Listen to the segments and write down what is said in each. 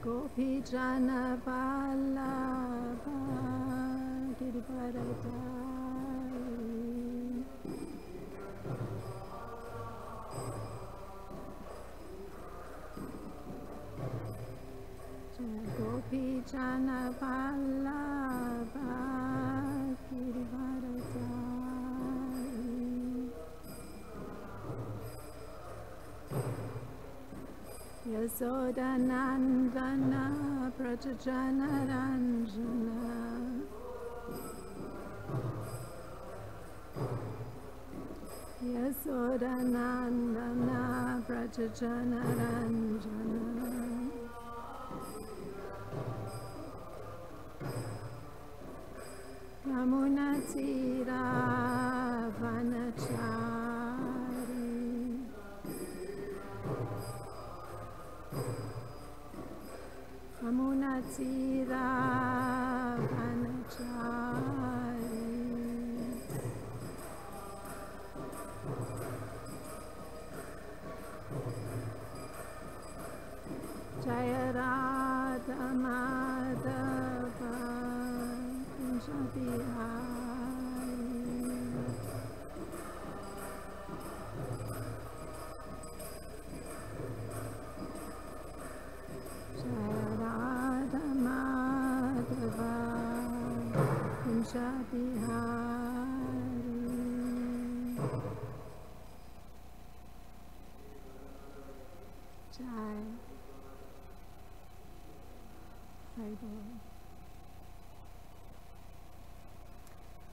Gopi Jana Vallabha Girivaradari Gopi Jana Vallabha Girivaradari Yasoda Nandana Prajajana Ranjana Yasoda Nandana Prajajana Ranjana Yamuna Tira Vanachari Yamuna Tira Vanachari Jaya Radha Madhava Kunjabihari Jaya Radha Madhava Kunjabihari Jai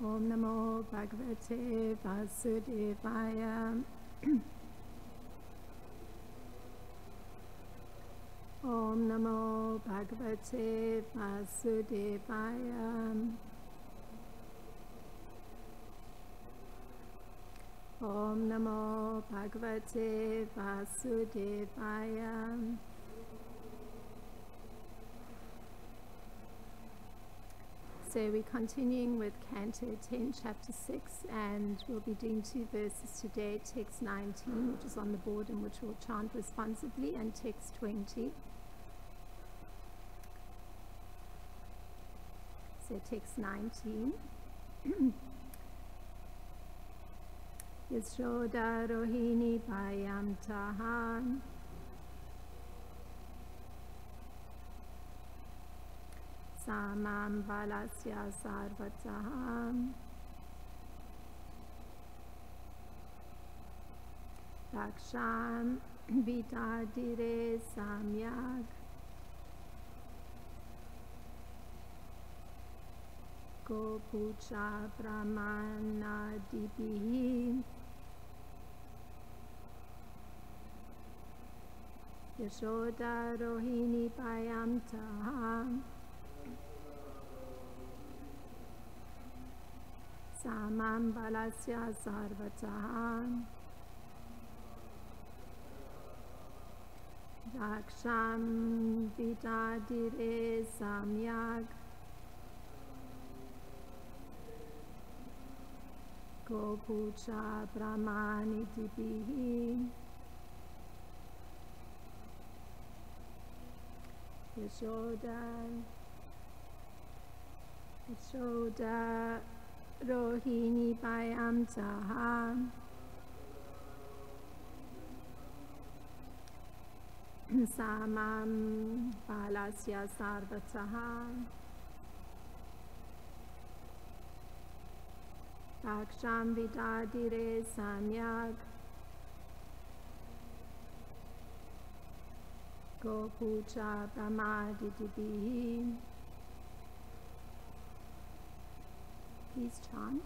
Om Namo Bhagavate Vasudevaya Om Namo Bhagavate Vasudevaya Om Namo Bhagavate Vasudevaya So we're continuing with Canto 10, Chapter 6, and we'll be doing 2 verses today, text 19, which is on the board and which we'll chant responsibly, and text 20. So text 19. Yashoda Rohini Payam Tahan Samam Balasya Sarvataham Daksham Vitadire Samyak Gopucha Brahmana Dipihi Yashoda Rohini Payam Taham Samam Balasya Sarvataham Daksham Vitadire Samyak Gopucha Brahmani Dipihi Yashoda Rohini Payam Taham Samam Balasya Sarvataham Daksham Vidadire Samyak Gopucha Brahmadidibihi. Please chant.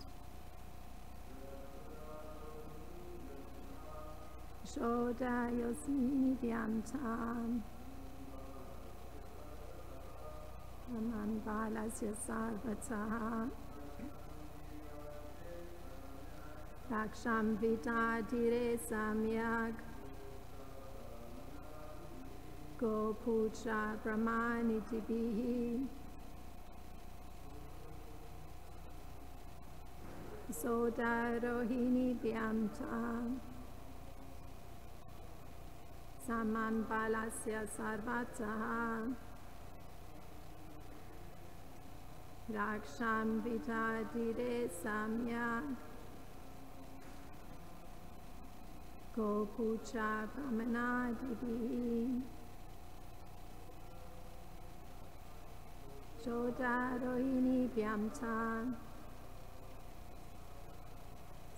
Shoda Yosini Vyantam balasya sarvataha raksham vidadire samyak go puja brahmanitibihi soda rohini vyamta saman balasya sarvataha raksham vidadire samyak go puja brahmanadibihi soda rohini vyamta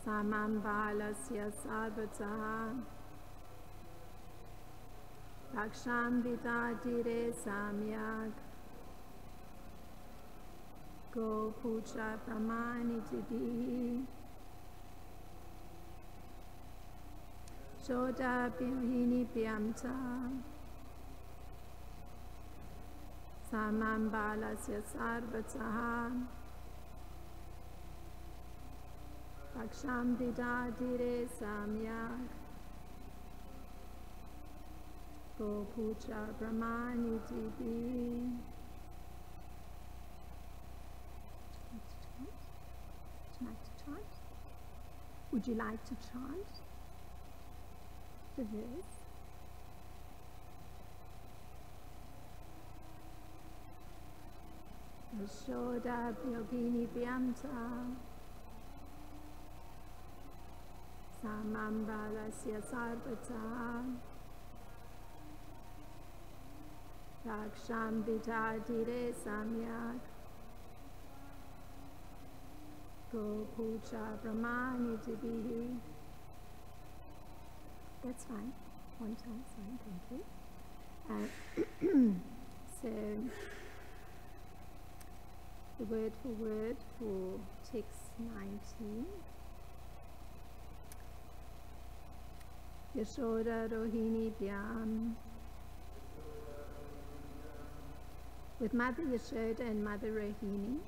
saman balasya sarvataha raksham vidadire samyak go puja brahmanitibihi soda rohini vyamta saman balasya sarvataha raksham vidadire samyak go puja brahmanitibihi. Would you like to chant the verse? Yashoda Yogini Vyamta Samam Balasya Sarvata Raksham Vidadire Samyak Go Puja Brahmanitibihi. That's fine. One time, fine, thank you. So, the word for word for text 19. Yashoda Rohini Vyam. With Mother Yashoda and Mother Rohini,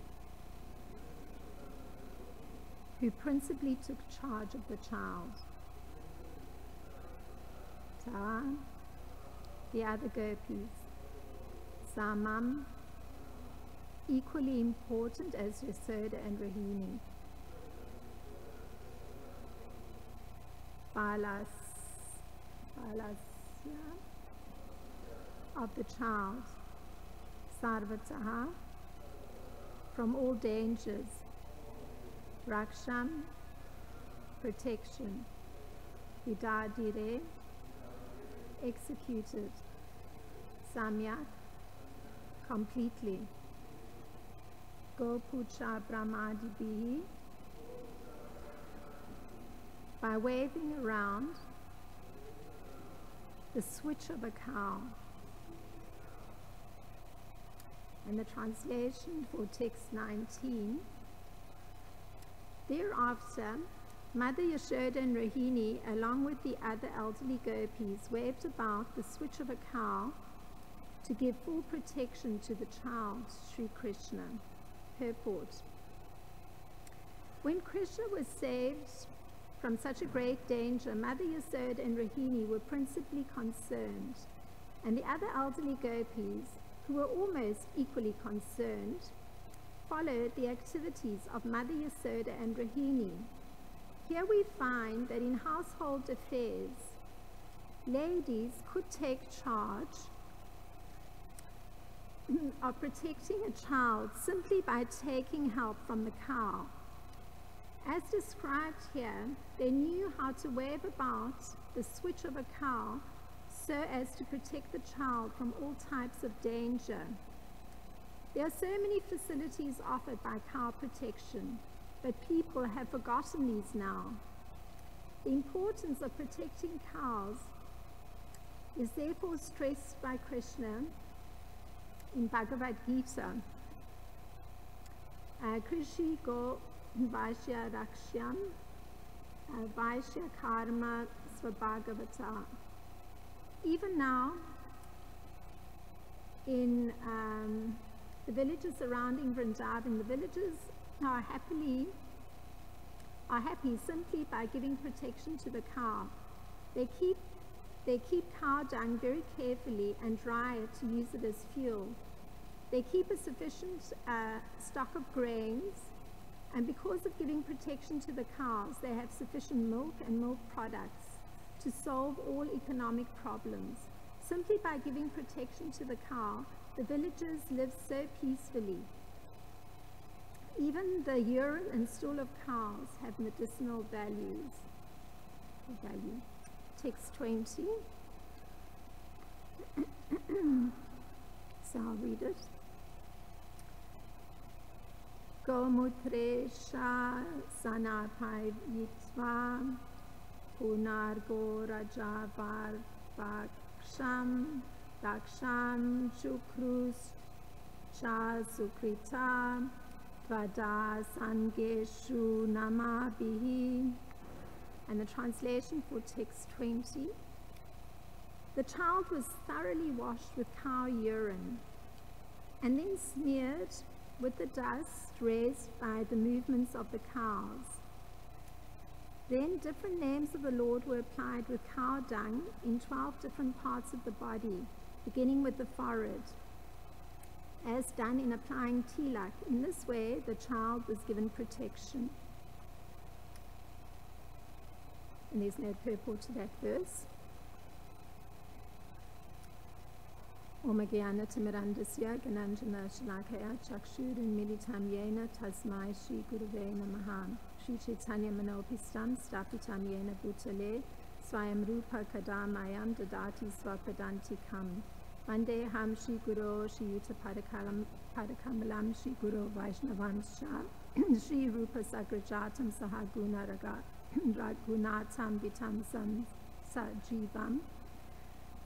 who principally took charge of the child. Ta, the other gopis. Samam, equally important as Yashoda and Rohini. Balasya, of the child. Sarvataha, from all dangers. Raksham, protection. Vidadire, executed. Samyak, completely. Go puja brahmadibihi, by waving around the switch of a cow. And the translation for text 19. Thereafter, Mother Yashoda and Rohini, along with the other elderly gopis, waved about the switch of a cow to give full protection to the child, Sri Krishna. Purport. When Krishna was saved from such a great danger, Mother Yashoda and Rohini were principally concerned, and the other elderly gopis, who were almost equally concerned, followed the activities of Mother Yashoda and Rohini. Here we find that in household affairs, ladies could take charge of protecting a child simply by taking help from the cow. As described here, they knew how to wave about the switch of a cow so as to protect the child from all types of danger. There are so many facilities offered by cow protection, but people have forgotten these now. The importance of protecting cows is therefore stressed by Krishna in Bhagavad Gita. Krishi go Vaishya Rakshyam Vaishya Karma Svabhagavata. Even now, in The villages surrounding Vrindavan, the villagers are happy simply by giving protection to the cow. They keep cow dung very carefully and dry it to use it as fuel. They keep a sufficient stock of grains, and because of giving protection to the cows, they have sufficient milk and milk products to solve all economic problems. Simply by giving protection to the cow, the villagers live so peacefully. Even the urine and stool of cows have medicinal value. Text 20. So I'll read it. Gomutresha sanapai yitva punargo rajavar baksham daksham shukrus cha sukrita tvada sangeshu namabihi. And the translation for text 20. The child was thoroughly washed with cow urine and then smeared with the dust raised by the movements of the cows. Then different names of the Lord were applied with cow dung in 12 different parts of the body, beginning with the forehead, as done in applying tilak. In this way, the child was given protection. And there's no purport to that verse. Om Gyana Timirandasya Gananjana Shalakaya Chakshurin Militam Yena Tasmai Shri Gurave Namaha Shri Chaitanya Manopistam Stapitam Yena Bhutale Swayam Rupa Kadamayam Dadati Swapadantikam Vande Ham Shri Guru Shri Yuta Padakamalam Shri Guru Vaishnavansha Shri Rupa Sagrajatam Sahaguna Ragunatam Vitam Sam Sajivam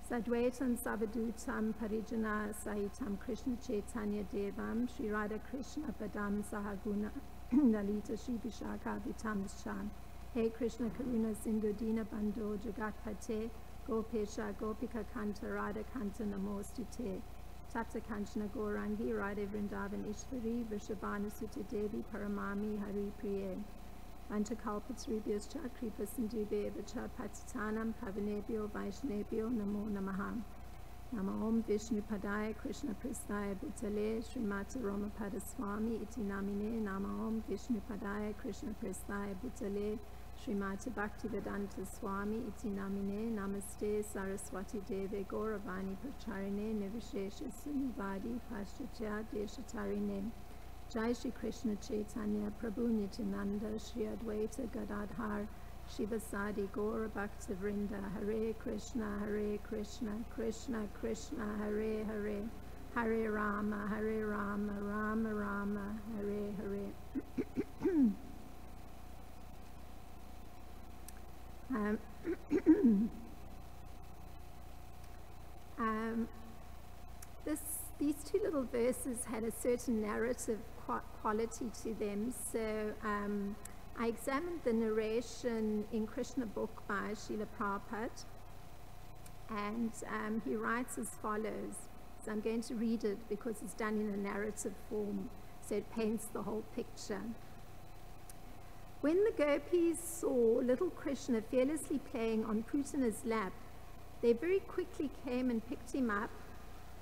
Sadvaitam Savadutam Parijana Sahitam Krishna Chaitanya Devam Shri Radha Krishna Padam Sahaguna Lalita Shri Vishaka Vitam Sham Hey Krishna Karuna Sindhu Dina Bandho Jagat Pate Gopesha Gopika Kanta Radha Kanta Namostute Tapta Kanchana Gaurangi Radha Vrindavan Ishvari Vrishabhana Sutta Devi Paramami Hari Priye Vanchakalpatarubhyascha Kripa Sindhubheva Patitanam Pavanebhyo Vaishnebhyo Namo Namaha. Nama Om Vishnu Padaya Krishna Prasthaya Bhutale Srimati Romapada Swami Iti Namine. Nama Om Vishnu Padaya Krishna Prasthaya Bhutale Srimati Bhaktivedanta Swami Iti Namine. Namaste Saraswati Deve Gauravani Pracharine Nivishesha Sunivadi Paschatya Deshatarine. Jai Shri Krishna Chaitanya Prabhu Nityananda Shri Advaita Gadadhar Shivasadi Gaura Bhakta Vrinda. Hare Krishna Krishna Krishna Hare Hare Hare Rama Rama Rama Hare Hare. These two little verses had a certain narrative quality to them. So I examined the narration in Krishna book by Srila Prabhupada, and he writes as follows. So I'm going to read it because it's done in a narrative form, so it paints the whole picture. When the gopis saw little Krishna fearlessly playing on Putana's lap, they very quickly came and picked him up.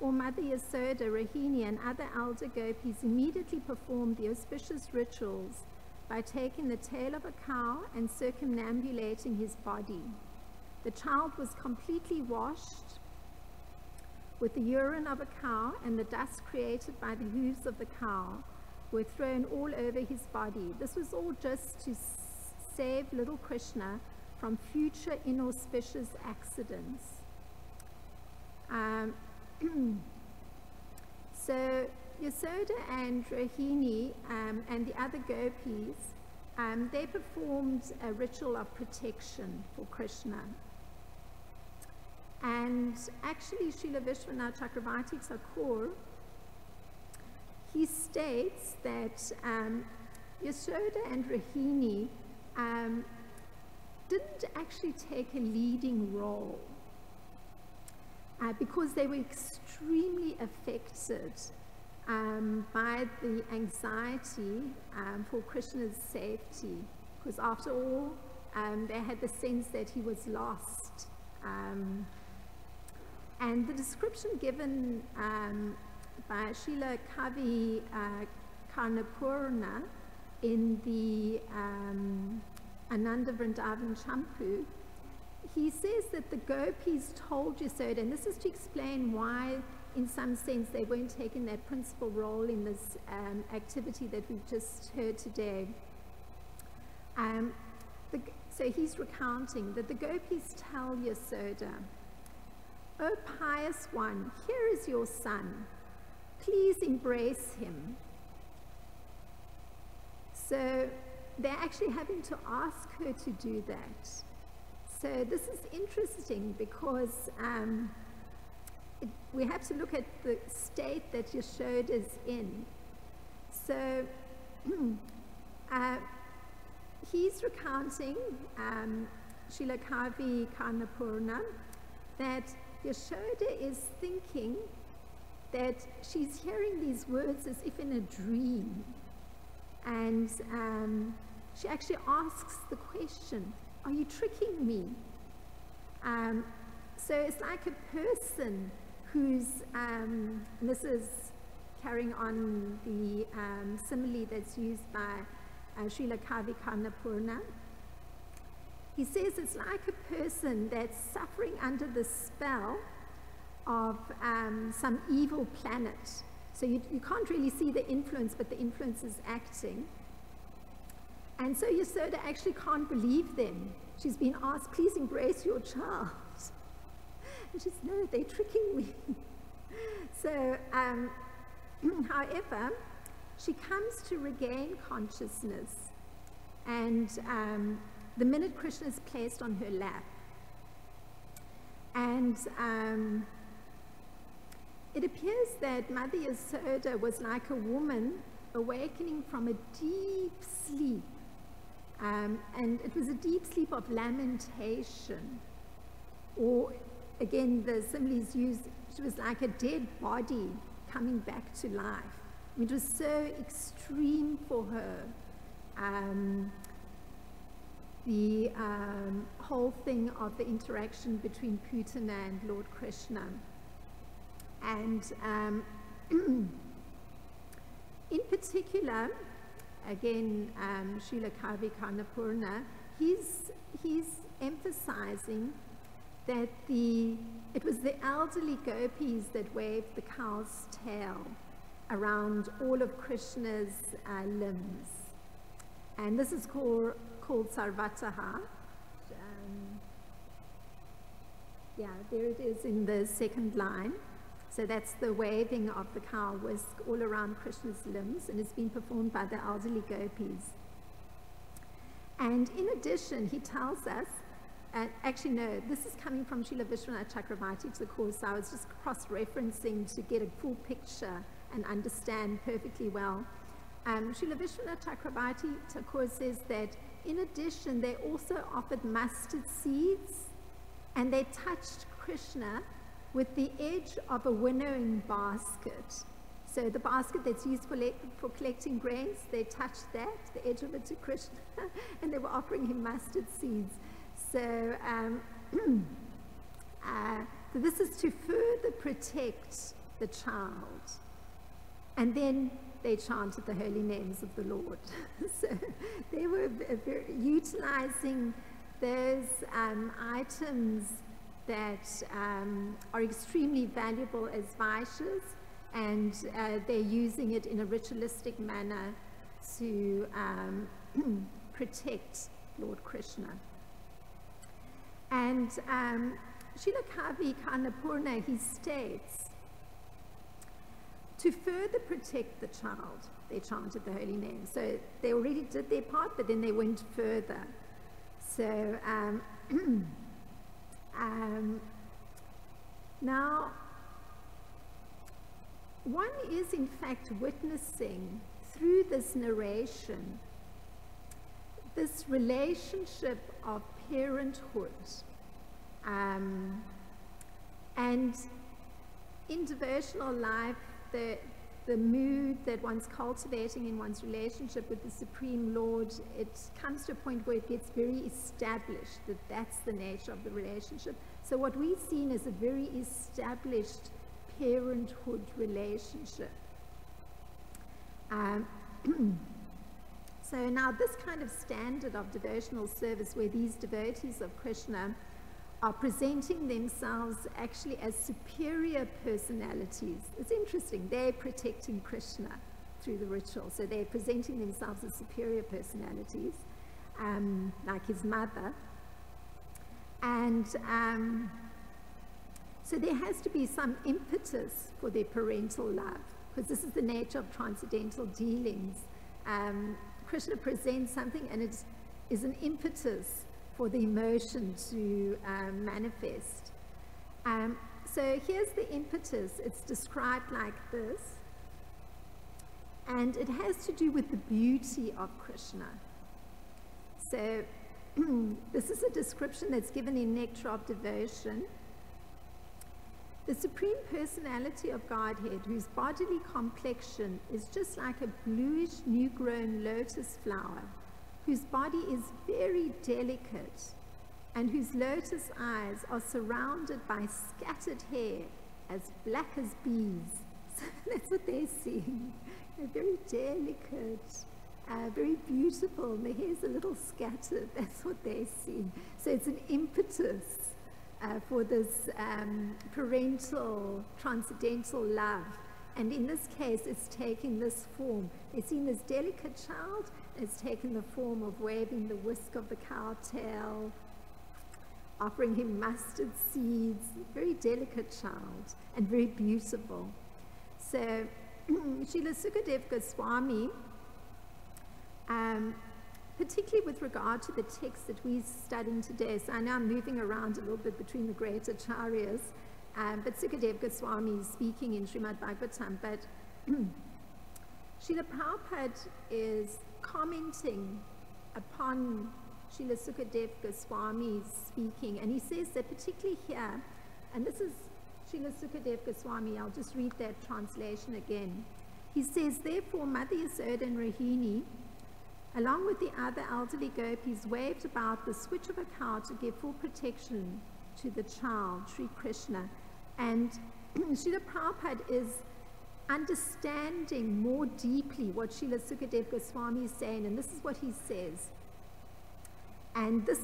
Or Mother Yasoda, Rahini, and other elder gopis immediately performed the auspicious rituals by taking the tail of a cow and circumambulating his body. The child was completely washed with the urine of a cow, and the dust created by the hooves of the cow were thrown all over his body. This was all just to save little Krishna from future inauspicious accidents. So Yasoda and Rohini and the other gopis, they performed a ritual of protection for Krishna. And actually Srila Vishwanath Chakravarti Thakur, he states that Yasoda and Rohini didn't actually take a leading role because they were extremely affected by the anxiety for Krishna's safety, because after all, they had the sense that he was lost. And the description given by Srila Kavi Karnapurna in the Ananda Vrindavan Champu, he says that the gopis told Yasoda, and this is to explain why, in some sense, they weren't taking that principal role in this activity that we've just heard today. So he's recounting that the gopis tell Yasoda, "O pious one, here is your son. Please embrace him." So they're actually having to ask her to do that. So this is interesting because we have to look at the state that Yashoda is in. So he's recounting, Srila Kavi Karnapurna, that Yashoda is thinking that she's hearing these words as if in a dream. And she actually asks the question, "Are you tricking me?" So it's like a person who's, and this is carrying on the simile that's used by Srila Kavi Karnapurna. He says it's like a person that's suffering under the spell of some evil planet. So you can't really see the influence, but the influence is acting. And so Yasoda actually can't believe them. She's been asked, "Please embrace your child." And she says, "No, they're tricking me." So, however, she comes to regain consciousness, and the minute Krishna is placed on her lap. And it appears that Mother Yasoda was like a woman awakening from a deep sleep. And it was a deep sleep of lamentation. Or, again, the simile is used, she was like a dead body coming back to life. It was so extreme for her. The whole thing of the interaction between Putana and Lord Krishna. And in particular, again, Srila Kavi Karnapurna, he's emphasizing that it was the elderly gopis that waved the cow's tail around all of Krishna's limbs. And this is called Sarvataha. Yeah, there it is in the second line. So that's the waving of the cow whisk all around Krishna's limbs, and it's been performed by the elderly gopis. And in addition, he tells us, actually no, this is coming from Srila Vishwanath Chakravarti to the course. I was just cross-referencing to get a full picture and understand perfectly well. Srila Vishwanath Chakravarti Thakur says that in addition, they also offered mustard seeds, and they touched Krishna with the edge of a winnowing basket. So the basket that's used for collecting grains, they touched that, the edge of it, to Krishna, and they were offering him mustard seeds. So, so this is to further protect the child. And then they chanted the holy names of the Lord. So they were utilizing those items that are extremely valuable as vaishyas, and they're using it in a ritualistic manner to protect Lord Krishna. And Srila Kavi Karnapurna, he states, to further protect the child, they chanted the holy name. So they already did their part, but then they went further. So now, one is in fact witnessing through this narration this relationship of parenthood, and in devotional life the the mood that one's cultivating in one's relationship with the Supreme Lord, it comes to a point where it gets very established, that that's the nature of the relationship. So what we've seen is a very established parenthood relationship. So now this kind of standard of devotional service where these devotees of Krishna are presenting themselves actually as superior personalities. It's interesting, they're protecting Krishna through the ritual, so they're presenting themselves as superior personalities, like his mother. And so there has to be some impetus for their parental love, because this is the nature of transcendental dealings. Krishna presents something and it is an impetus for the emotion to manifest. So here's the impetus. It's described like this. And it has to do with the beauty of Krishna. So this is a description that's given in Nectar of Devotion. The Supreme Personality of Godhead, whose bodily complexion is just like a bluish new-grown lotus flower, whose body is very delicate, and whose lotus eyes are surrounded by scattered hair as black as bees. So that's what they're seeing. They're very delicate, very beautiful, and the hair's a little scattered. That's what they're seeing. So it's an impetus for this parental, transcendental love. And in this case, it's taken this form. They've seen this delicate child, and it's taken the form of waving the whisk of the cow tail, offering him mustard seeds, very delicate child, and very beautiful. So, Srila Sukadeva Goswami, particularly with regard to the text that we're studying today, so I know I'm moving around a little bit between the great acharyas, but Sukadeva Goswami is speaking in Srimad Bhagavatam, but Srila Prabhupada is commenting upon Srila Sukadeva Goswami's speaking, and he says that particularly here, and this is Srila Sukadeva Goswami, I'll just read that translation again. He says, therefore Mother Yasoda and Rohini, along with the other elderly gopis, waved about the switch of a cow to give full protection to the child, Sri Krishna. And Srila Prabhupada is understanding more deeply what Srila Sukadeva Goswami is saying, and this is what he says. And this,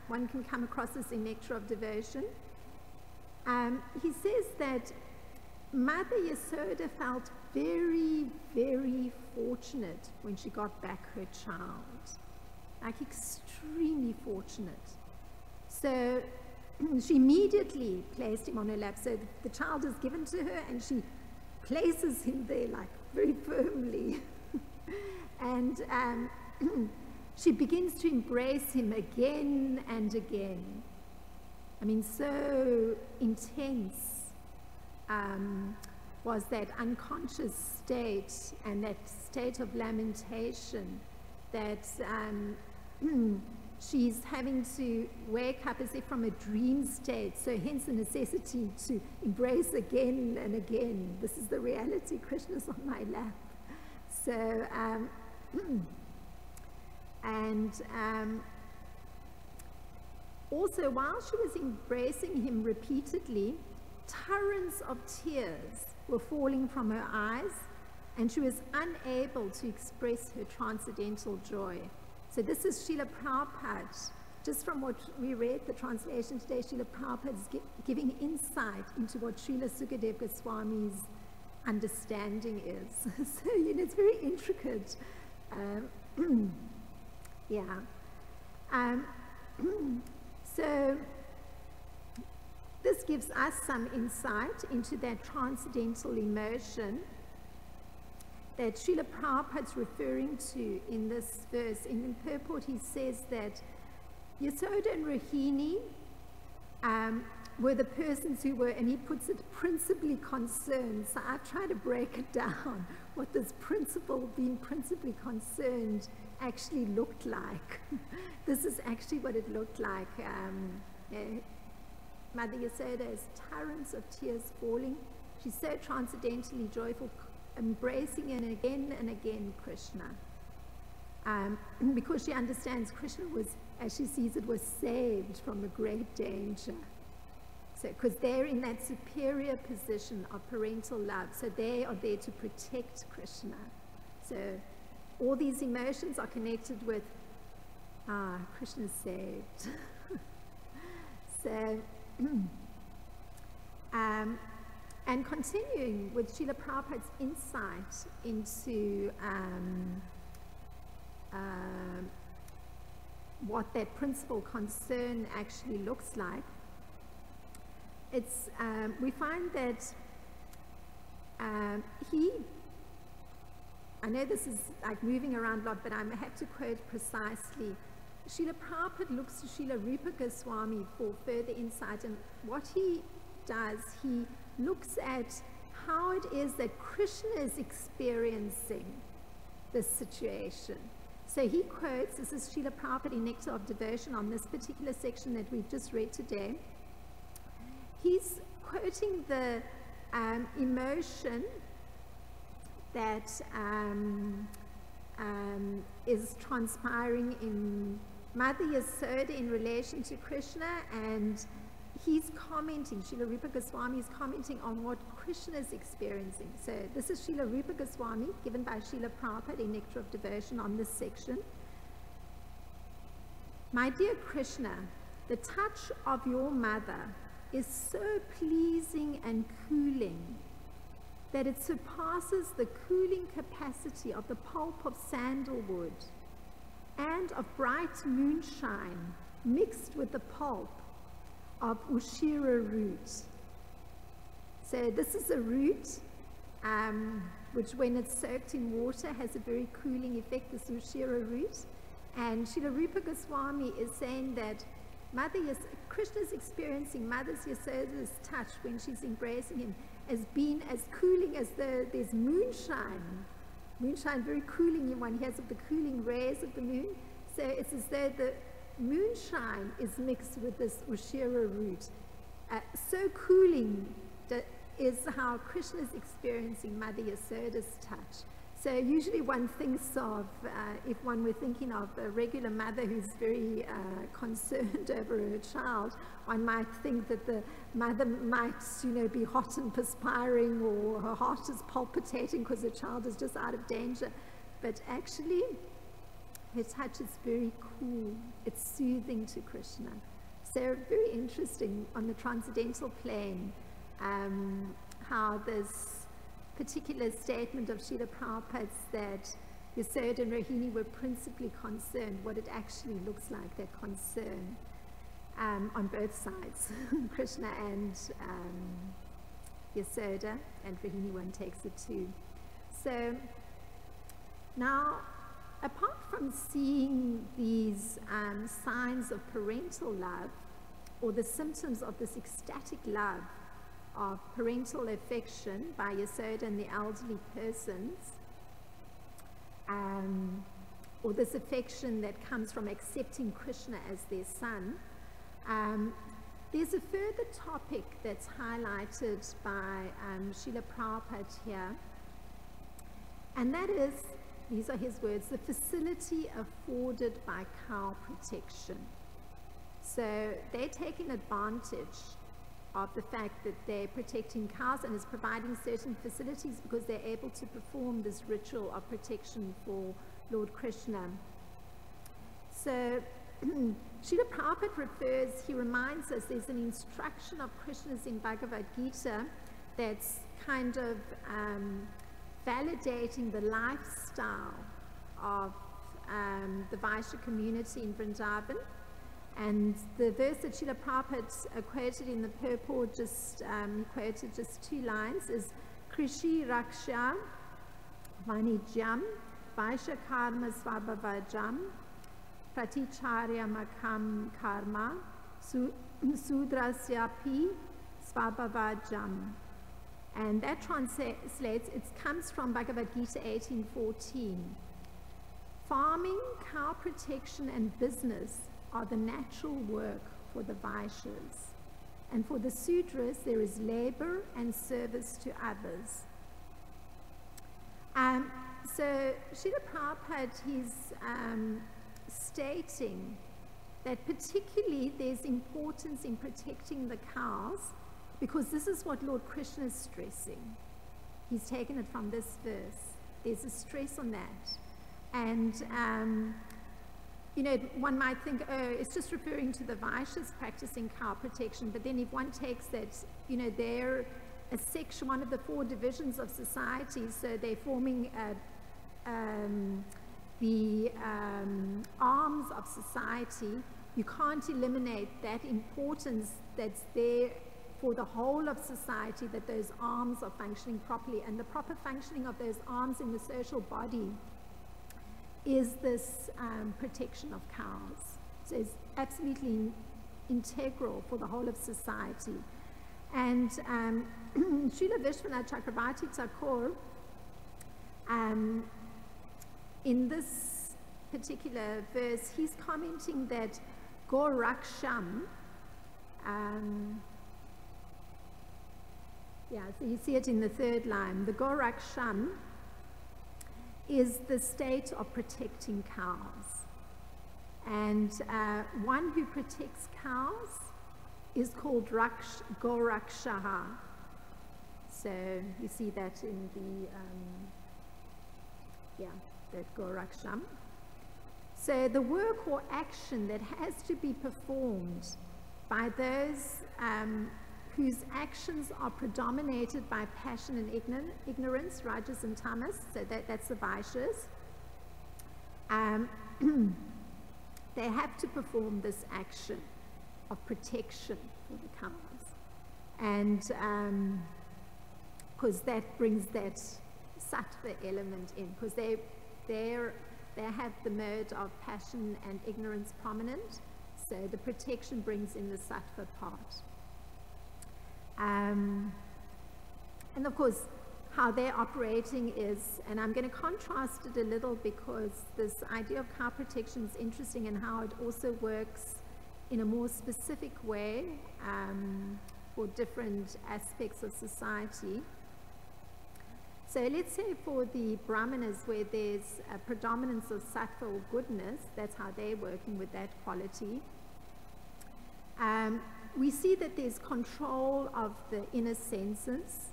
one can come across this in Nectar of Devotion. He says that Mother Yasoda felt very, very fortunate when she got back her child, like extremely fortunate. So she immediately placed him on her lap. So the child is given to her and she places him there like very firmly. And she begins to embrace him again and again. I mean, so intense was that unconscious state and that state of lamentation that she's having to wake up as if from a dream state, so hence the necessity to embrace again and again. This is the reality, Krishna's on my lap. So, also while she was embracing him repeatedly, torrents of tears were falling from her eyes, and she was unable to express her transcendental joy. So this is Srila Prabhupada. Just from what we read, the translation today, Srila Prabhupada is giving insight into what Srila Sukadeva Goswami's understanding is. So, you know, it's very intricate. So this gives us some insight into that transcendental emotion that Srila Prabhupada is referring to in this verse. In the purport, he says that Yasoda and Rohini were the persons who were, and he puts it, principally concerned. So I've tried to break it down, what this being principally concerned actually looked like. This is actually what it looked like. Mother Yasoda has torrents of tears falling she's so transcendentally joyful, embracing and again Krishna. Because she understands Krishna was, as she sees it, was saved from a great danger. So, because they're in that superior position of parental love, so they are there to protect Krishna. So, all these emotions are connected with, Krishna's saved. So, and continuing with Srila Prabhupada's insight into what that principal concern actually looks like, it's we find that I know this is like moving around a lot, but I have to quote precisely. Srila Prabhupada looks to Srila Rupa Goswami for further insight, and what he does, he looks at how it is that Krishna is experiencing this situation. So he quotes, this is Srila Prabhupada in Nectar of Devotion on this particular section that we've just read today. He's quoting the emotion that is transpiring in Mother Yasoda in relation to Krishna, and he's commenting, Srila Rupa Goswami is commenting on what Krishna is experiencing. So this is Srila Rupa Goswami, given by Srila Prabhupada in Nectar of Devotion on this section. My dear Krishna, the touch of your mother is so pleasing and cooling that it surpasses the cooling capacity of the pulp of sandalwood and of bright moonshine mixed with the pulp of Ushira root. So this is a root which, when it's soaked in water, has a very cooling effect, this Ushira root. And Srila Rupa Goswami is saying that Krishna's experiencing Mother Yasoda's touch when she's embracing him as being as cooling as there's moonshine. Moonshine very cooling in one hears of the cooling rays of the moon. So it's as though the moonshine is mixed with this Ushira root. So cooling is how Krishna is experiencing Mother Yasoda's touch. So usually one thinks of, if one were thinking of a regular mother who's very concerned over her child, one might think that the mother might, be hot and perspiring, or her heart is palpitating because her child is just out of danger. But actually, her touch is very cool. It's soothing to Krishna. So very interesting on the transcendental plane, how this particular statement of Srila Prabhupada's that Yasoda and Rohini were principally concerned, what it actually looks like, that concern on both sides, Krishna and Yasoda, and Rohini one takes it too. So now, apart from seeing these signs of parental love, or the symptoms of this ecstatic love of parental affection by Yasoda and the elderly persons, or this affection that comes from accepting Krishna as their son, there's a further topic that's highlighted by Srila Prabhupada here, and that is, these are his words, the facility afforded by cow protection. So they're taking advantage of the fact that they're protecting cows and is providing certain facilities because they're able to perform this ritual of protection for Lord Krishna. So Srila Prabhupada he reminds us there's an instruction of Krishna's in Bhagavad Gita that's kind of validating the lifestyle of the Vaishya community in Vrindavan. And the verse that Srila Prabhupada quoted in the purport, quoted just 2 lines, is Krishi Raksha Vanijyam Vaishya Karma Svabhavajam Praticharya Makam Karma Sudrasyapi Svabhavajam. And that translates, it comes from Bhagavad Gita 18:14. Farming, cow protection, and business are the natural work for the Vaishyas. And for the Sudras, there is labor and service to others. So Srila Prabhupada, he's stating that particularly there's importance in protecting the cows, because this is what Lord Krishna is stressing. He's taken it from this verse. There's a stress on that. And, you know, one might think, oh, it's just referring to the Vaishyas practicing cow protection, but then if one takes that, you know, they're a section, one of the 4 divisions of society, so they're forming the arms of society, you can't eliminate that importance that's there for the whole of society, that those arms are functioning properly. And the proper functioning of those arms in the social body is this protection of cows. So it's absolutely integral for the whole of society. And Srila Vishwanath Chakravarti Thakur, in this particular verse, he's commenting that Goraksham, so you see it in the 3rd line, the Goraksham is the state of protecting cows. And one who protects cows is called Gorakshaha. So you see that in the, that Goraksham. So the work or action that has to be performed by those whose actions are predominated by passion and ignorance, rajas and tamas, so that's the Vaishyas, they have to perform this action of protection for the cows. And because that brings that sattva element in, because they have the mode of passion and ignorance prominent, so the protection brings in the sattva part. And of course, how they're operating is, and I'm going to contrast it a little because this idea of cow protection is interesting, and how it also works in a more specific way for different aspects of society. So let's say for the Brahmanas, where there's a predominance of sattva or goodness, that's how they're working with that quality. We see that there's control of the inner senses,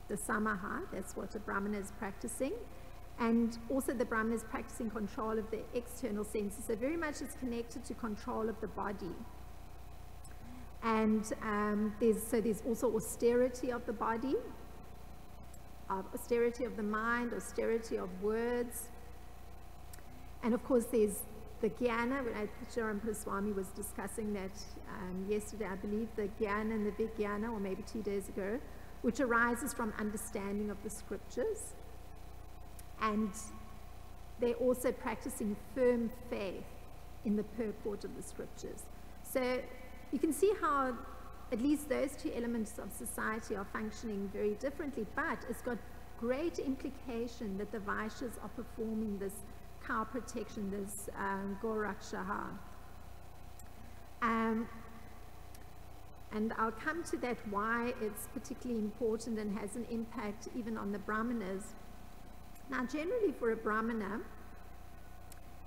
the samaha, that's what a Brahmana is practicing, and also the Brahmana is practicing control of the external senses, so very much is connected to control of the body. And there's also austerity of the body, austerity of the mind, austerity of words, and of course there's the jnana. Sharampur Swami was discussing that yesterday, I believe, the jnana and the vijnana, or maybe 2 days ago, which arises from understanding of the scriptures. And they're also practicing firm faith in the purport of the scriptures. So you can see how at least those 2 elements of society are functioning very differently, but it's got great implication that the Vaishyas are performing this cow protection, this Gorakshaha. And I'll come to that, why it's particularly important and has an impact even on the Brahmanas. Now, generally for a Brahmana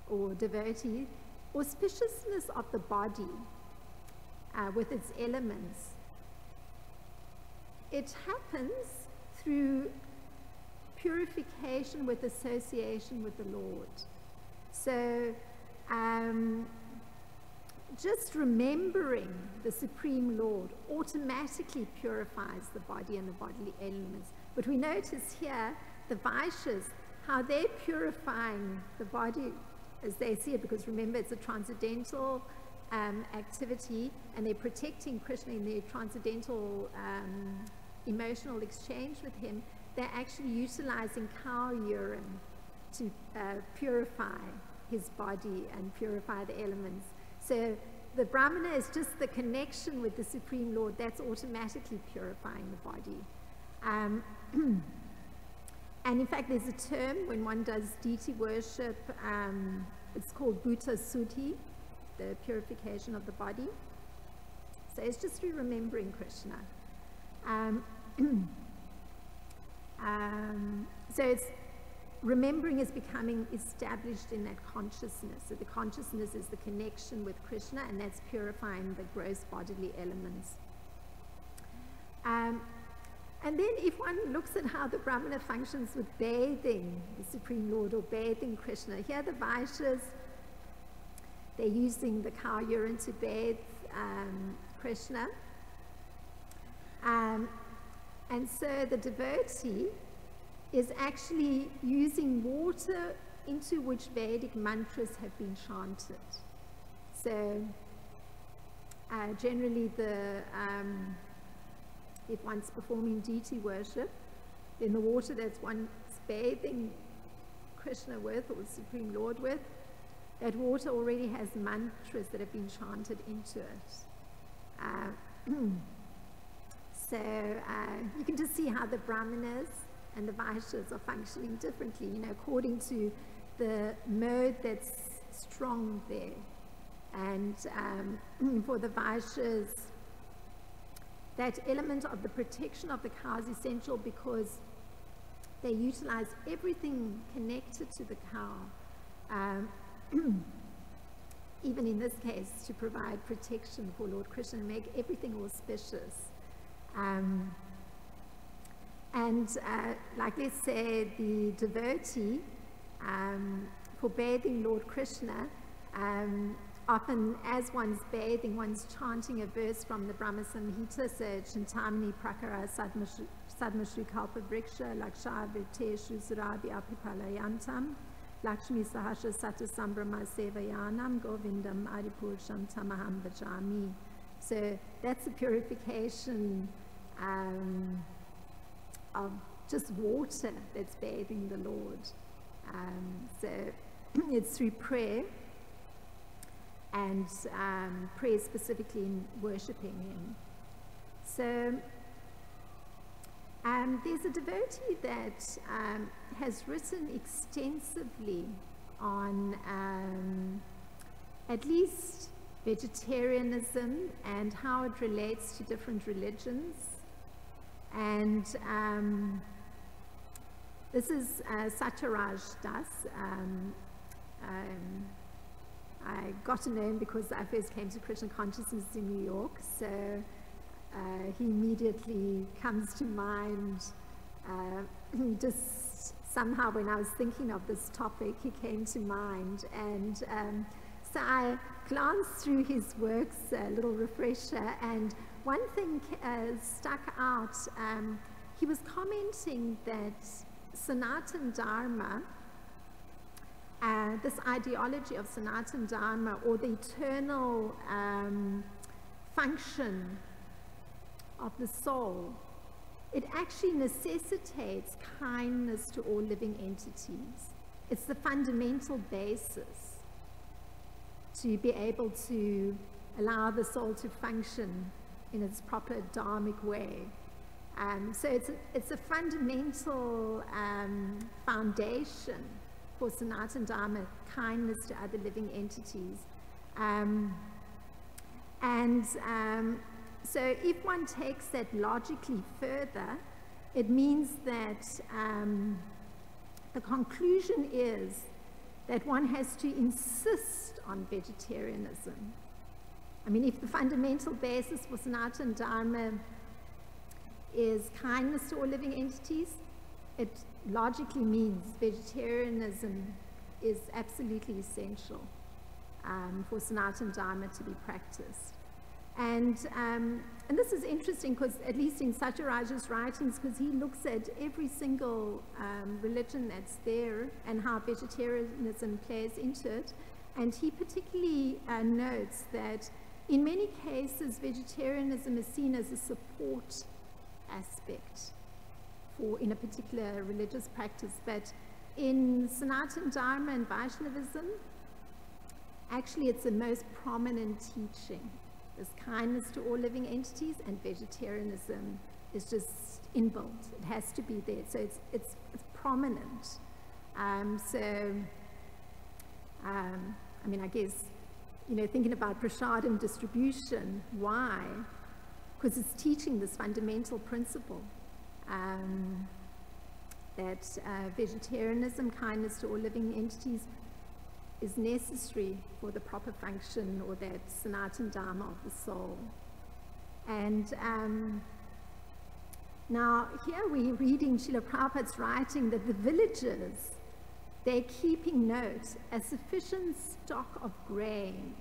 or devotee, auspiciousness of the body with its elements, it happens through purification with association with the Lord. So just remembering the Supreme Lord automatically purifies the body and the bodily elements. But we notice here the Vaishyas, how they're purifying the body as they see it, because remember it's a transcendental activity, and they're protecting Krishna in their transcendental emotional exchange with him. They're actually utilizing cow urine to purify his body and purify the elements. So the Brahmana is just the connection with the Supreme Lord, that's automatically purifying the body. And in fact, there's a term when one does deity worship, it's called Bhuta Suddhi, the purification of the body. So it's just through remembering Krishna. So it's remembering is becoming established in that consciousness. So the consciousness is the connection with Krishna, and that's purifying the gross bodily elements. And then if one looks at how the Brahmana functions with bathing the Supreme Lord or bathing Krishna, here the Vaishyas, they're using the cow urine to bathe Krishna. And so the devotee is actually using water into which Vedic mantras have been chanted. So generally if one's performing deity worship, then the water that's one's bathing Krishna with, or the Supreme Lord with, that water already has mantras that have been chanted into it. So you can just see how the Brahmanas and the Vaishyas are functioning differently, according to the mode that's strong there. And for the Vaishyas, that element of the protection of the cow is essential because they utilize everything connected to the cow, even in this case, to provide protection for Lord Krishna and make everything auspicious. Like let's say the devotee, for bathing Lord Krishna, often as one's bathing, one's chanting a verse from the Brahma Samhita, so Chintamani Prakara Sadmashu Kalpa Vriksha Laksha Virteshu Surabi Apipalayantam Lakshmi Sahasra Sata Sambrahma Sevayanam Govindam Adipurusham Tamaham Bhajami. So that's the purification of just water that's bathing the Lord. So it's through prayer, and prayer specifically in worshipping Him. So there's a devotee that has written extensively on at least vegetarianism and how it relates to different religions. And this is Satyaraj Das. I got to know him because I first came to Krishna consciousness in New York, so he immediately comes to mind. Just somehow when I was thinking of this topic, he came to mind. And so I glanced through his works, a little refresher, and one thing stuck out. He was commenting that Sanatana Dharma, this ideology of Sanatana Dharma, or the eternal function of the soul, it actually necessitates kindness to all living entities. It's the fundamental basis to be able to allow the soul to function in its proper dharmic way. So it's a fundamental foundation for Sanatana Dharma, kindness to other living entities. So if one takes that logically further, it means that the conclusion is that one has to insist on vegetarianism. I mean, if the fundamental basis for Sanatana Dharma is kindness to all living entities, it logically means vegetarianism is absolutely essential for Sanatana Dharma to be practiced. And this is interesting because, at least in Satyaraj's writings, because he looks at every single religion that's there and how vegetarianism plays into it. And he particularly notes that in many cases, vegetarianism is seen as a support aspect in a particular religious practice. But in Sanatana Dharma and Vaishnavism, actually it's the most prominent teaching. There's kindness to all living entities, and vegetarianism is just inbuilt. It has to be there. So it's prominent. I mean, I guess thinking about prasadam distribution. Why? Because it's teaching this fundamental principle that vegetarianism, kindness to all living entities, is necessary for the proper function, or that Sanatana Dharma of the soul. And now here we're reading Srila Prabhupada's writing that the villagers, they're keeping note, a sufficient stock of grain,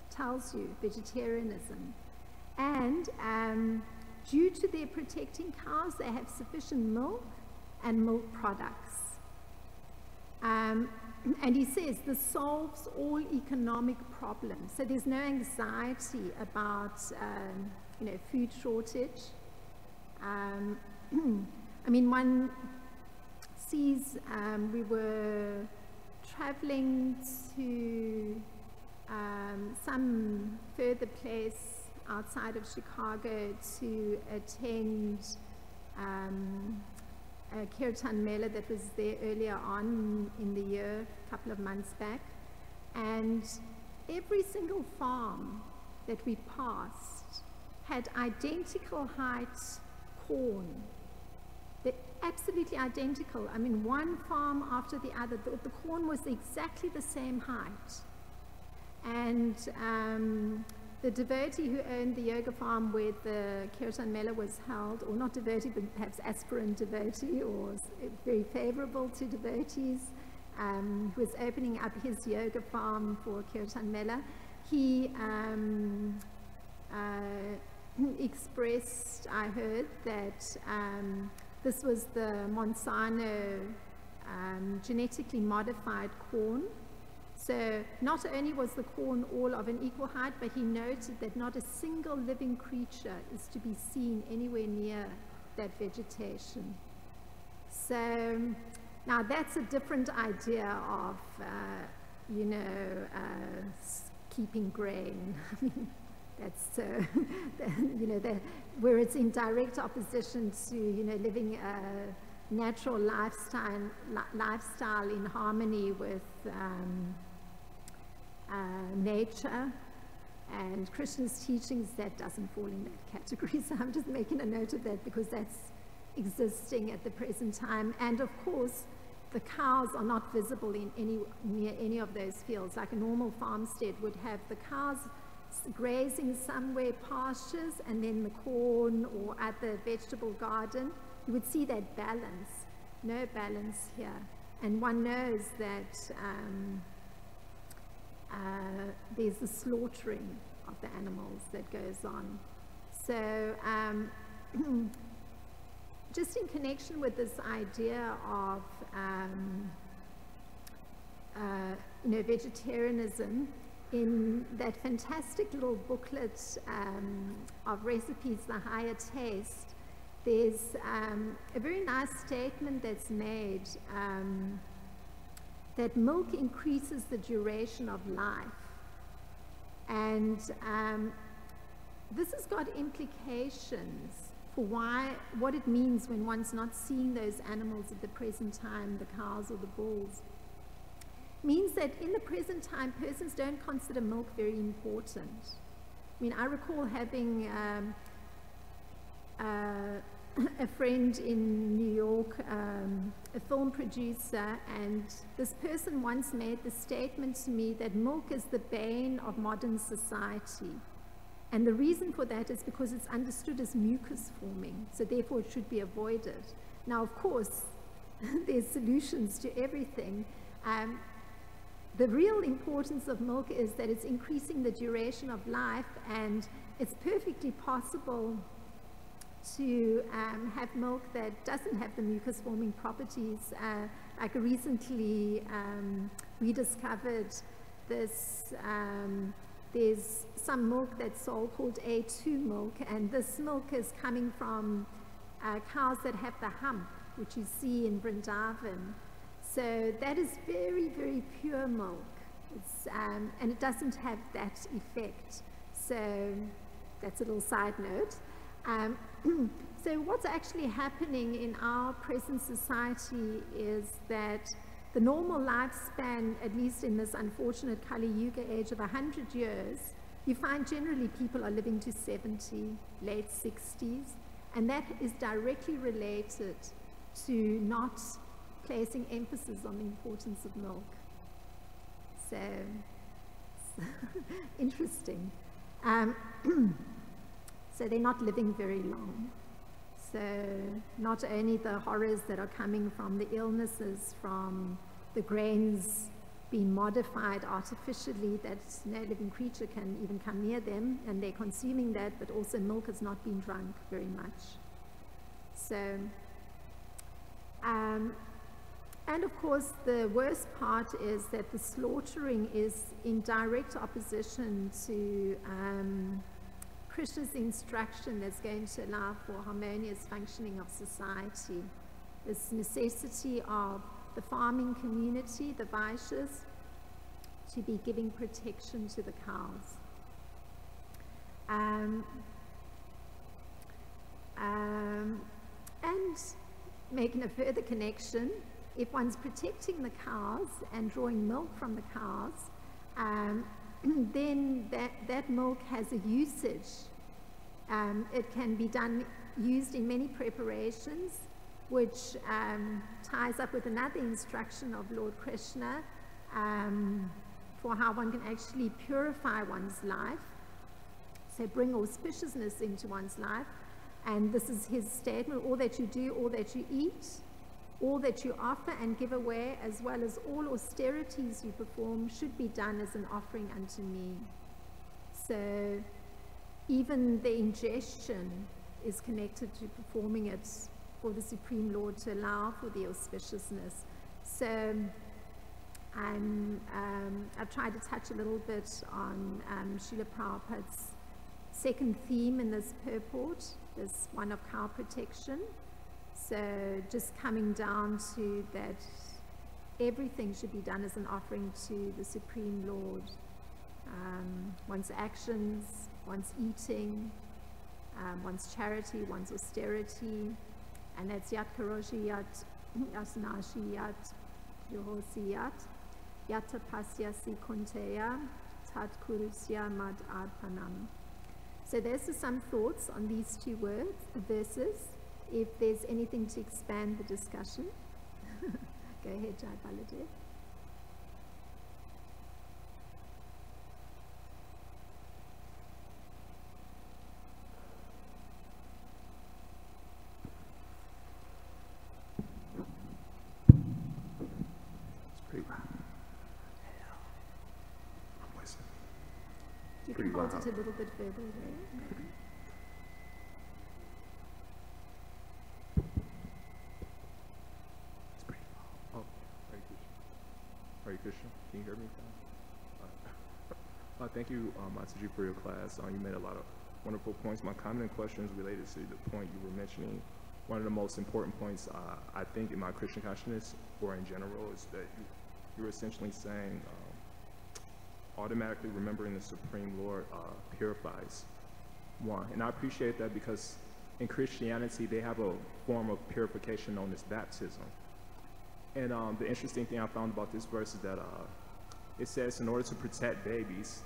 tells you vegetarianism. And due to their protecting cows, they have sufficient milk and milk products. And he says this solves all economic problems. So there's no anxiety about, food shortage. I mean, one sees, we were traveling to some further place outside of Chicago to attend a Kirtan Mela that was there earlier on in the year, a couple of months back. And every single farm that we passed had identical height corn. They're absolutely identical. I mean, one farm after the other, the corn was exactly the same height. And the devotee who owned the yoga farm where the Kirtan Mela was held, or not devotee, but perhaps aspirant devotee, or very favorable to devotees, who was opening up his yoga farm for Kirtan Mela, he expressed, I heard, that this was the Monsanto genetically modified corn. So not only was the corn all of an equal height, but he noted that not a single living creature is to be seen anywhere near that vegetation. So now that's a different idea of, keeping grain. I mean, that's, where it's in direct opposition to, living a natural lifestyle in harmony with nature and Krishna's teachings. That doesn't fall in that category. So I'm just making a note of that because that's existing at the present time. And of course, the cows are not visible in near any of those fields. Like a normal farmstead would have the cows grazing somewhere, pastures, and then the corn or at the vegetable garden. You would see that balance. No balance here. And one knows that there's the slaughtering of the animals that goes on. So just in connection with this idea of vegetarianism, in that fantastic little booklet of recipes, The Higher Taste, there's a very nice statement that's made that milk increases the duration of life. And this has got implications for what it means when one's not seeing those animals at the present time, the cows or the bulls. It means that in the present time, persons don't consider milk very important. I mean, I recall having a friend in New York, a film producer, and this person once made the statement to me that milk is the bane of modern society. And the reason for that is because it's understood as mucus forming, so therefore it should be avoided. Now, of course, there's solutions to everything. The real importance of milk is that it's increasing the duration of life, and it's perfectly possible to have milk that doesn't have the mucus forming properties. Like recently we discovered this, there's some milk that's sold called A2 milk, and this milk is coming from cows that have the hump, which you see in Vrindavan. So that is very, very pure milk. It's, and it doesn't have that effect. So that's a little side note. So what's actually happening in our present society is that the normal lifespan, at least in this unfortunate Kali Yuga age of 100 years, you find generally people are living to 70, late 60s, and that is directly related to not placing emphasis on the importance of milk. So, interesting. So they're not living very long. So not only the horrors that are coming from the illnesses, from the grains being modified artificially, that no living creature can even come near them, and they're consuming that, but also milk has not been drunk very much. So, and of course, the worst part is that the slaughtering is in direct opposition to Krishna's instruction that's going to allow for harmonious functioning of society. This necessity of the farming community, the Vaishyas, to be giving protection to the cows. And making a further connection, if one's protecting the cows and drawing milk from the cows, then that milk has a usage. It can be used in many preparations, which ties up with another instruction of Lord Krishna for how one can actually purify one's life, so bring auspiciousness into one's life. And this is his statement: all that you do, all that you eat, all that you offer and give away, as well as all austerities you perform, should be done as an offering unto me. So even the ingestion is connected to performing it for the Supreme Lord to allow for the auspiciousness. So I've tried to touch a little bit on Srila Prabhupada's second theme in this purport, this one of cow protection. So just coming down to that everything should be done as an offering to the Supreme Lord. One's actions, one's eating, one's charity, one's austerity, and that's Yat Karoshi Yat Asnashi Yat Yohosi Yat Yata Pasyasi Kunteya Tat Kurusya Mad Arpanam. So those are some thoughts on these two verses. If there's anything to expand the discussion, go ahead, Jai Baladev. You can hold it a little bit further away. It's pretty loud. Oh, Hare Krishna. Hare Krishna. Can you hear me? Thank you, Mataji, for your class. You made a lot of wonderful points. My comment and question is related to the point you were mentioning. One of the most important points, I think, in my Krishna consciousness, or in general, is that you were essentially saying automatically remembering the Supreme Lord purifies one. And I appreciate that, because in Christianity, they have a form of purification known as baptism. And the interesting thing I found about this verse is that it says, in order to protect babies,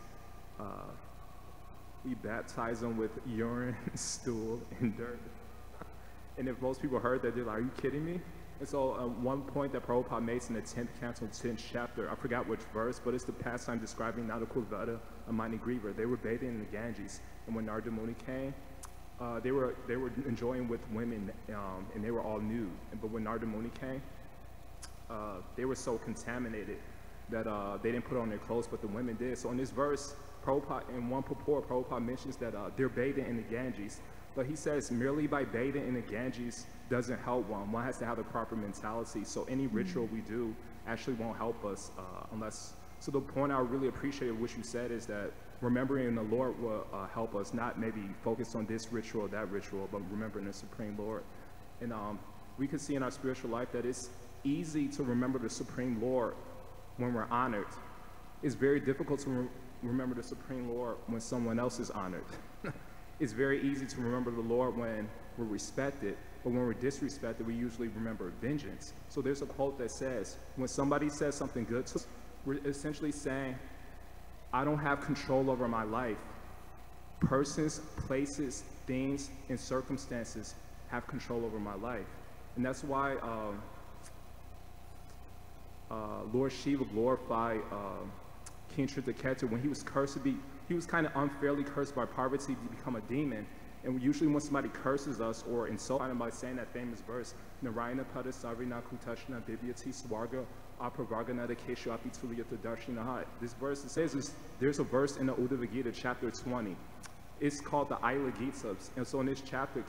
we baptize them with urine, stool, and dirt. And if most people heard that, they're like, are you kidding me? And so one point that Prabhupada makes in the 10th canto, 10th chapter, I forgot which verse, but it's the pastime describing Nadakulvada and Manigriva. They were bathing in the Ganges, and when Narada Muni came, they were enjoying with women, and they were all nude. But when Narada Muni came, they were so contaminated that they didn't put on their clothes, but the women did. So in this verse, Prabhupada, in one purport, Prabhupada mentions that they're bathing in the Ganges. But he says merely by bathing in the Ganges doesn't help one. One has to have the proper mentality. So any ritual we do actually won't help us unless... So the point I really appreciate of what you said is that remembering the Lord will help us, not maybe focus on this ritual or that ritual, but remembering the Supreme Lord. And we can see in our spiritual life that it's easy to remember the Supreme Lord when we're honored. It's very difficult to remember the Supreme Lord when someone else is honored. It's very easy to remember the Lord when we're respected, but when we're disrespected, we usually remember vengeance. So there's a quote that says, when somebody says something good to us, we're essentially saying, I don't have control over my life. Persons, places, things, and circumstances have control over my life. And that's why Lord Shiva glorified King Tritaketa when he was cursed to be, he was kind of unfairly cursed by Parvati to become a demon. And usually when somebody curses us or insults us by saying that famous verse, Narayana Pada Sarvina Kutashna Bibyati Swarga Apravarganada Keshu Apituliyata Darshinaha. This verse, it says, there's a verse in the Uddhava Gita, chapter 20. It's called the Aila Gitas. And so in this chapter,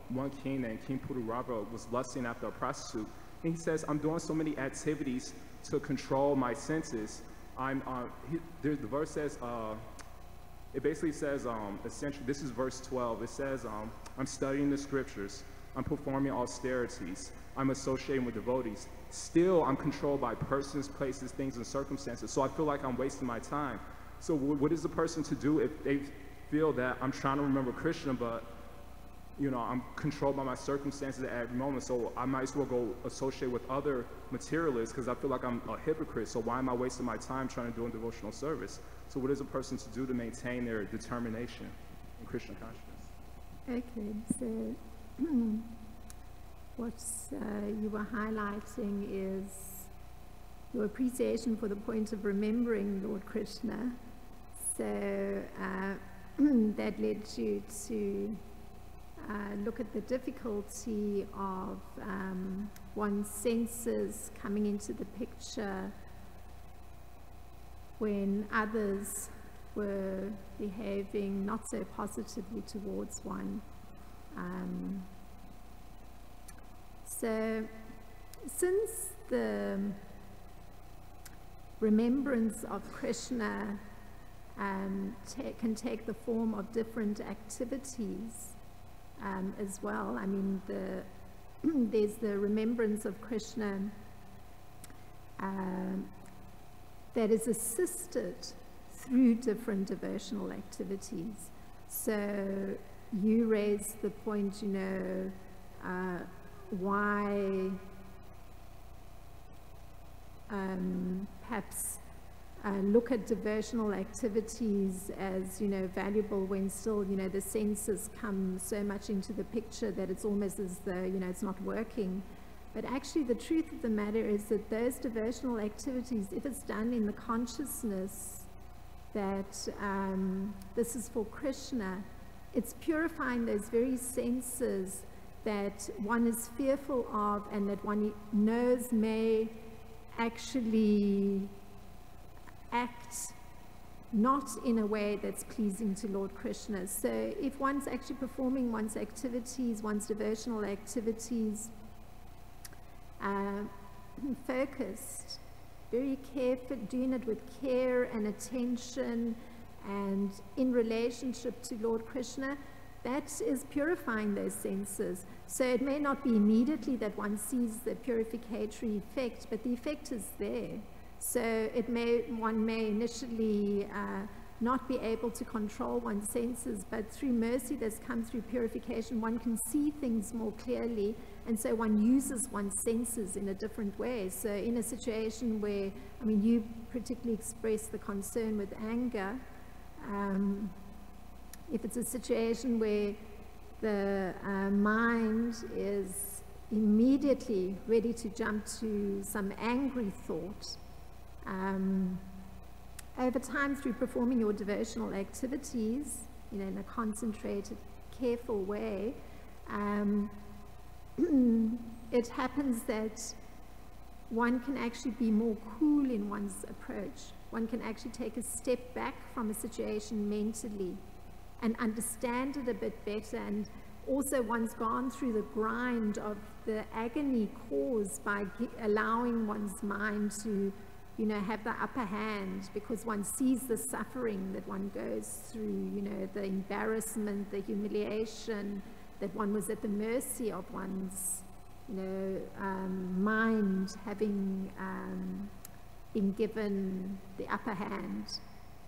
one king named King Pururava was lusting after a prostitute. And he says, I'm doing so many activities to control my senses. The verse says, it basically says, essentially, this is verse 12. It says, I'm studying the scriptures. I'm performing austerities. I'm associating with devotees. Still, I'm controlled by persons, places, things, and circumstances. So I feel like I'm wasting my time. So what is the person to do if they feel that I'm trying to remember Krishna, but I'm controlled by my circumstances at every moment, so I might as well go associate with other materialists because I feel like I'm a hypocrite. So why am I wasting my time trying to do a devotional service? So what is a person to do to maintain their determination in Krishna consciousness? Okay, so what you were highlighting is your appreciation for the point of remembering Lord Krishna. So that led you to look at the difficulty of one's senses coming into the picture when others were behaving not so positively towards one. So since the remembrance of Krishna can take the form of different activities as well. I mean, there's the remembrance of Krishna that is assisted through different devotional activities. So you raised the point, why perhaps look at devotional activities as, valuable when still, the senses come so much into the picture that it's almost as though, it's not working. But actually the truth of the matter is that those devotional activities, if it's done in the consciousness that this is for Krishna, it's purifying those very senses that one is fearful of and that one knows may actually act not in a way that's pleasing to Lord Krishna. So if one's actually performing one's activities, one's devotional activities, focused, very careful, doing it with care and attention and in relationship to Lord Krishna, that is purifying those senses. So it may not be immediately that one sees the purificatory effect, but the effect is there. So one may initially not be able to control one's senses, but through mercy that's come through purification, one can see things more clearly, and so one uses one's senses in a different way. So in a situation where, you particularly expressed the concern with anger, if it's a situation where the mind is immediately ready to jump to some angry thought, over time through performing your devotional activities, in a concentrated, careful way, it happens that one can actually be more cool in one's approach. One can actually take a step back from a situation mentally and understand it a bit better, and also one's gone through the grind of the agony caused by allowing one's mind to have the upper hand, because one sees the suffering that one goes through, the embarrassment, the humiliation, that one was at the mercy of one's, mind having been given the upper hand,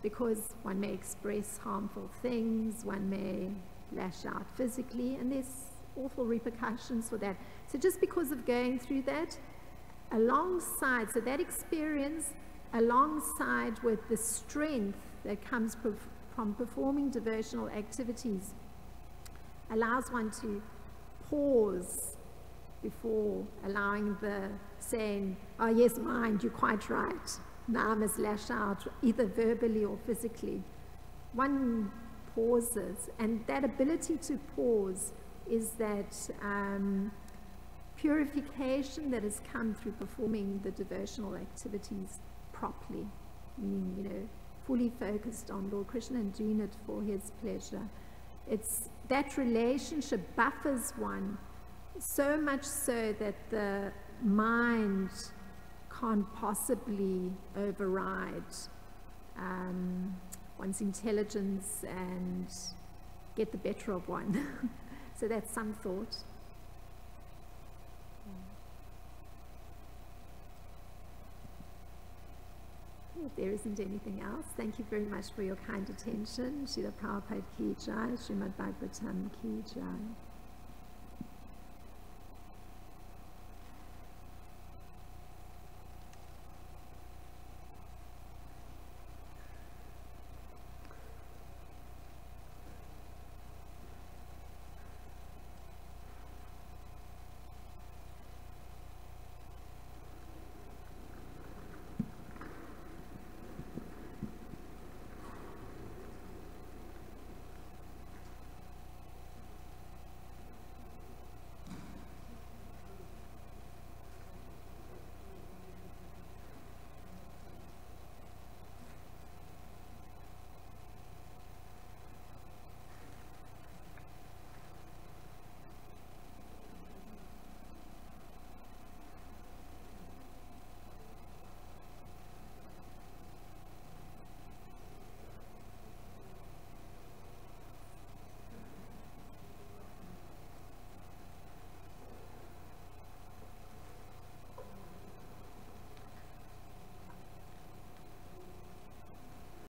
because one may express harmful things, one may lash out physically, and there's awful repercussions for that. So just because of going through that, alongside, so that experience, alongside with the strength that comes from performing devotional activities, allows one to pause before allowing the saying, oh yes, mind, you're quite right. Now I must lash out, either verbally or physically. One pauses, and that ability to pause is that purification that has come through performing the devotional activities properly, meaning, you know, fully focused on Lord Krishna and doing it for his pleasure. It's that relationship buffers one so much so that the mind can't possibly override one's intelligence and get the better of one. So that's some thought. If there isn't anything else, thank you very much for your kind attention. Srila Prabhupada ki jai, Srimad Bhagavatam ki jai.